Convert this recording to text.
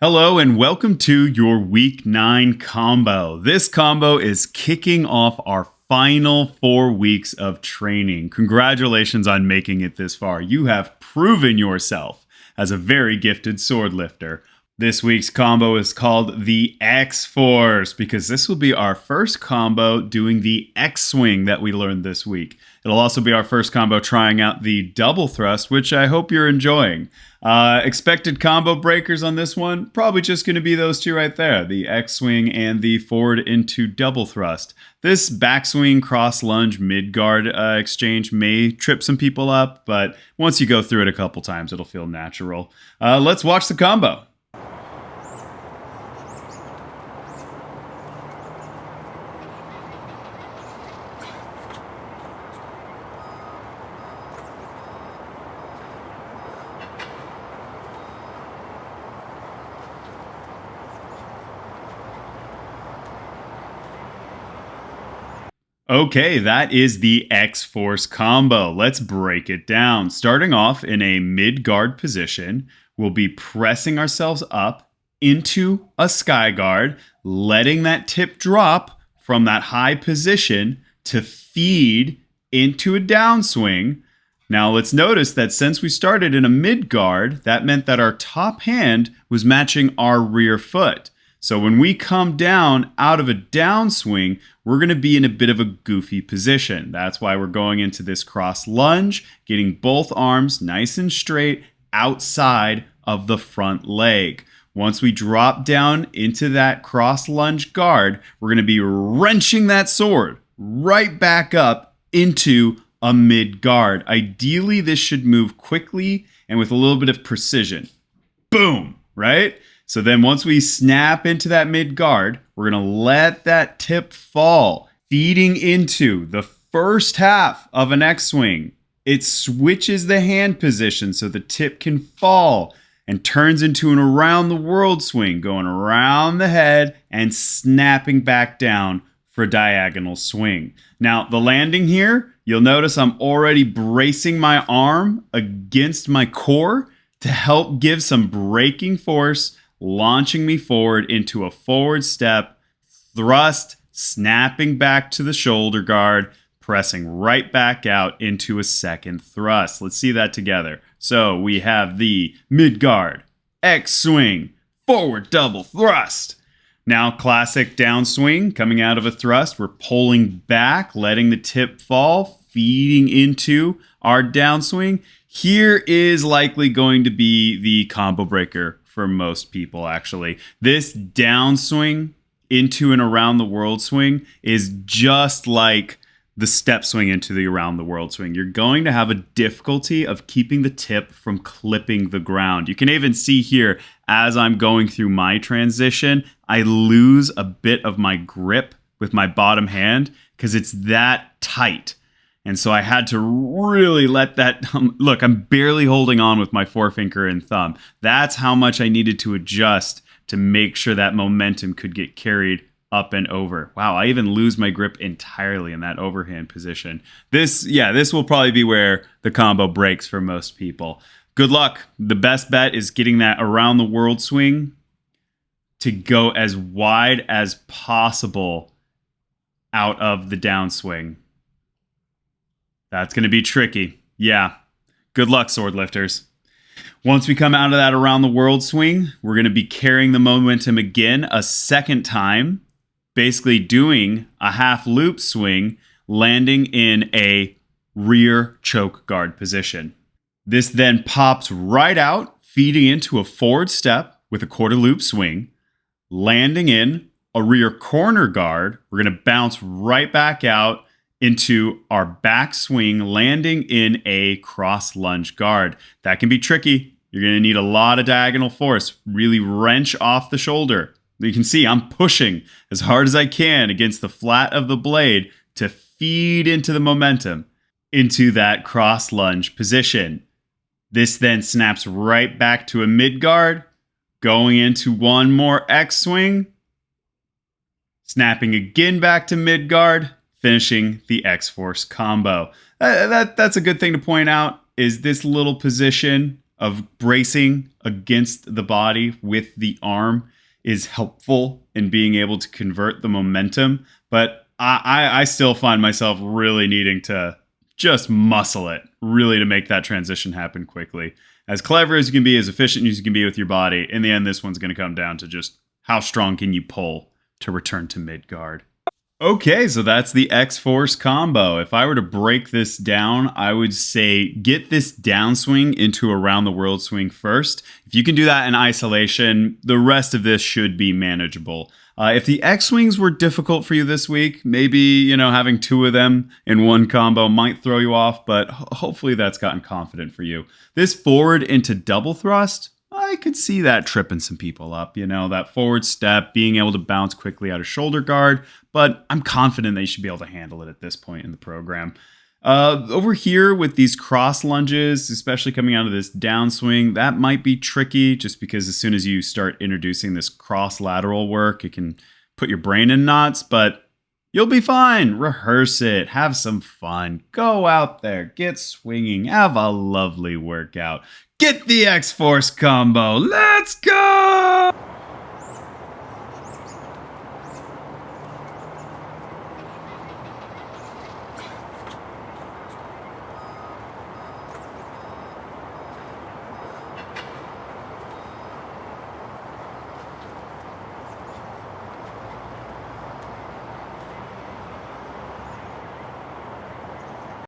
Hello and welcome to your week 9 combo. This combo is kicking off our final 4 weeks of training. Congratulations on making it this far. You have proven yourself as a very gifted sword lifter. This week's combo is called the X-Force because this will be our first combo doing the X-Swing that we learned this week. It'll also be our first combo trying out the double thrust, which I hope you're enjoying. Expected combo breakers on this one, probably just going to be those two right there, the X-Swing and the forward into double thrust. This backswing, cross lunge, mid guard exchange may trip some people up, but once you go through it a couple times, it'll feel natural. Let's watch the combo. Okay, that is the X-Force combo. Let's break it down. Starting off in a mid-guard position, we'll be pressing ourselves up into a sky guard, letting that tip drop from that high position to feed into a downswing. Now let's notice that since we started in a mid-guard, that meant that our top hand was matching our rear foot. So when we come down out of a downswing, we're going to be in a bit of a goofy position. That's why we're going into this cross lunge, getting both arms nice and straight outside of the front leg. Once we drop down into that cross lunge guard, we're going to be wrenching that sword right back up into a mid guard. Ideally, this should move quickly and with a little bit of precision. Boom, right? So then once we snap into that mid guard, we're going to let that tip fall, feeding into the first half of an X-swing. It switches the hand position so the tip can fall and turns into an around the world swing, going around the head and snapping back down for a diagonal swing. Now, the landing here, you'll notice I'm already bracing my arm against my core to help give some braking force, launching me forward into a forward step, thrust, snapping back to the shoulder guard, pressing right back out into a second thrust. Let's see that together. So we have the mid guard, X swing, forward double thrust. Now classic downswing, coming out of a thrust, we're pulling back, letting the tip fall, feeding into our downswing. Here is likely going to be the combo breaker for most people, actually. This downswing into an around the world swing is just like the step swing into the around the world swing. You're going to have a difficulty of keeping the tip from clipping the ground. You can even see here, as I'm going through my transition, I lose a bit of my grip with my bottom hand because it's that tight. And so I had to really let that, look, I'm barely holding on with my forefinger and thumb. That's how much I needed to adjust to make sure that momentum could get carried up and over. Wow, I even lose my grip entirely in that overhand position. This will probably be where the combo breaks for most people. Good luck. The best bet is getting that around the world swing to go as wide as possible out of the downswing. That's going to be tricky. Yeah. Good luck, sword lifters. Once we come out of that around the world swing, we're going to be carrying the momentum again a second time, basically doing a half loop swing, landing in a rear choke guard position. This then pops right out, feeding into a forward step with a quarter loop swing, landing in a rear corner guard. We're going to bounce right back out into our back swing, landing in a cross lunge guard. That can be tricky. You're going to need a lot of diagonal force. Really wrench off the shoulder. You can see I'm pushing as hard as I can against the flat of the blade to feed into the momentum into that cross lunge position. This then snaps right back to a mid guard, going into one more X swing, snapping again back to mid guard, finishing the X-Force combo. That's a good thing to point out, is this little position of bracing against the body with the arm is helpful in being able to convert the momentum. But I still find myself really needing to just muscle it, really, to make that transition happen quickly. As clever as you can be, as efficient as you can be with your body, in the end, this one's going to come down to just how strong can you pull to return to Midgard. Okay, so that's the X-Force combo. If I were to break this down, I would say get this downswing into around the world swing first. If you can do that in isolation, the rest of this should be manageable. If the X-Swings were difficult for you this week, maybe, having two of them in one combo might throw you off, but hopefully that's gotten confident for you. This forward into double thrust, I could see that tripping some people up, that forward step, being able to bounce quickly out of shoulder guard, but I'm confident they should be able to handle it at this point in the program. Over here with these cross lunges, especially coming out of this downswing, that might be tricky just because as soon as you start introducing this cross lateral work, it can put your brain in knots, but you'll be fine. Rehearse it. Have some fun. Go out there. Get swinging. Have a lovely workout. Get the X-Force combo. Let's go!